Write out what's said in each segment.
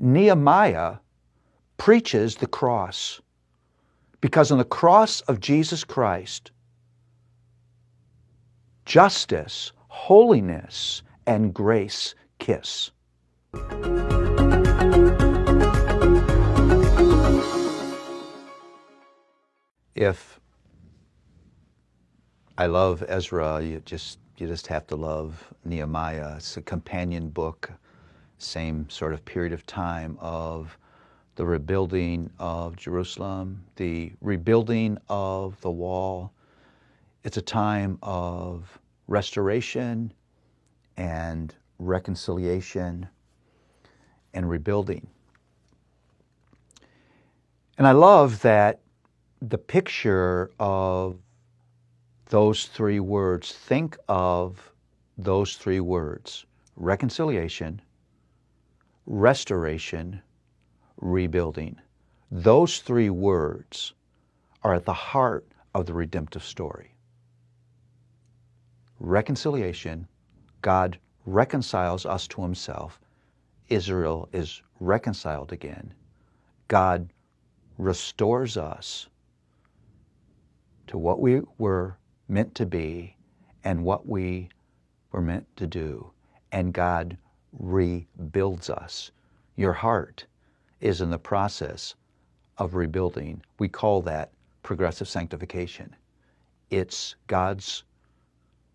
Nehemiah preaches the cross, because on the cross of Jesus Christ, justice, holiness, and grace kiss. If I love Ezra, you just have to love Nehemiah. It's a companion book, same sort of period of time of the rebuilding of Jerusalem, the rebuilding of the wall. It's a time of restoration and reconciliation and rebuilding. And I love that the picture of those three words, think of those three words: reconciliation, restoration, rebuilding. Those three words are at the heart of the redemptive story. Reconciliation, God reconciles us to himself. Israel is reconciled again. God restores us to what we were meant to be and what we were meant to do. And God rebuilds us. Your heart is in the process of rebuilding. We call that progressive sanctification. It's God's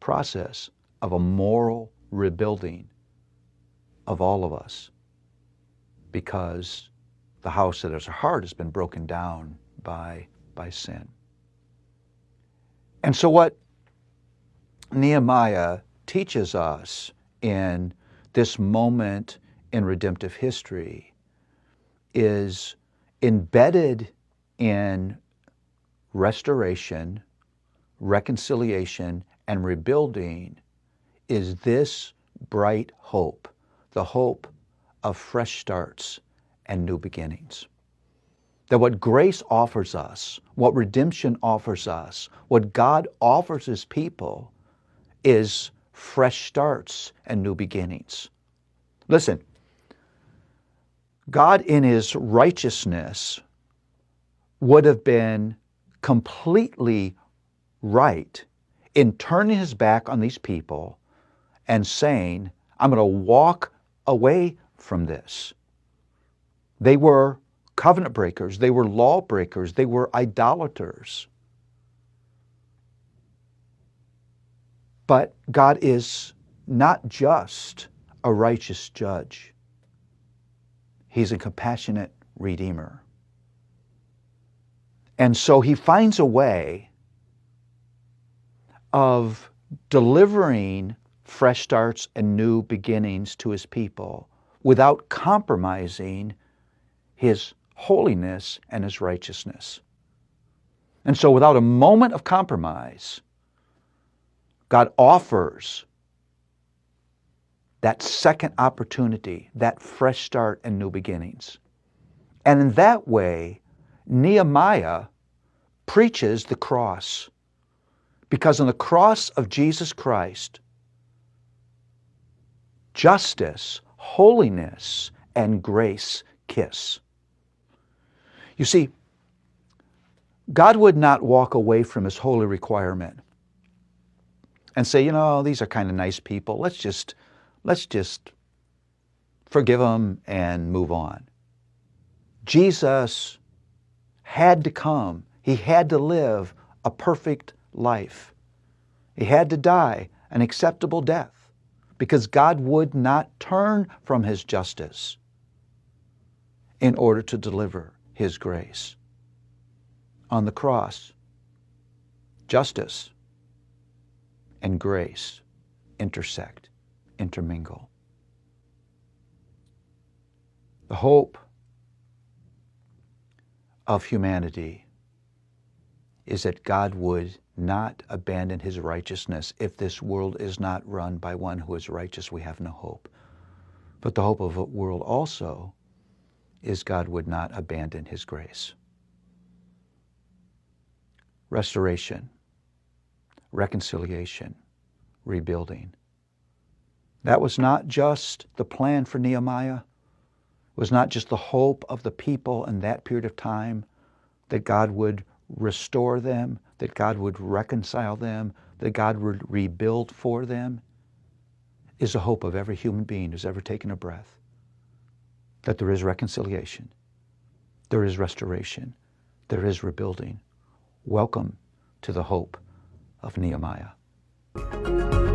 process of a moral rebuilding of all of us, because the house that is our heart has been broken down by sin. And so what Nehemiah teaches us in this moment in redemptive history is embedded in restoration, reconciliation, and rebuilding is this bright hope, the hope of fresh starts and new beginnings. That what grace offers us, what redemption offers us, what God offers his people is fresh starts and new beginnings. Listen, God in his righteousness would have been completely right in turning his back on these people and saying, I'm going to walk away from this. They were covenant breakers, they were law breakers, they were idolaters. But God is not just a righteous judge. He's a compassionate redeemer. And so he finds a way of delivering fresh starts and new beginnings to his people without compromising his holiness and his righteousness. And so without a moment of compromise, God offers that second opportunity, that fresh start and new beginnings. And in that way, Nehemiah preaches the cross, because on the cross of Jesus Christ, justice, holiness, and grace kiss. You see, God would not walk away from his holy requirement and say, these are kind of nice people. Let's just forgive them and move on. Jesus had to come. He had to live a perfect life. He had to die an acceptable death, because God would not turn from his justice in order to deliver his grace. On the cross, justice and grace intersect, intermingle. The hope of humanity is that God would not abandon his righteousness. If this world is not run by one who is righteous, we have no hope. But the hope of the world also is God would not abandon his grace. Restoration, reconciliation, rebuilding. That was not just the plan for Nehemiah. was not just the hope of the people in that period of time, that God would restore them, that God would reconcile them, that God would rebuild for them, is the hope of every human being who's ever taken a breath. That there is reconciliation, there is restoration, there is rebuilding. Welcome to the hope of Nehemiah.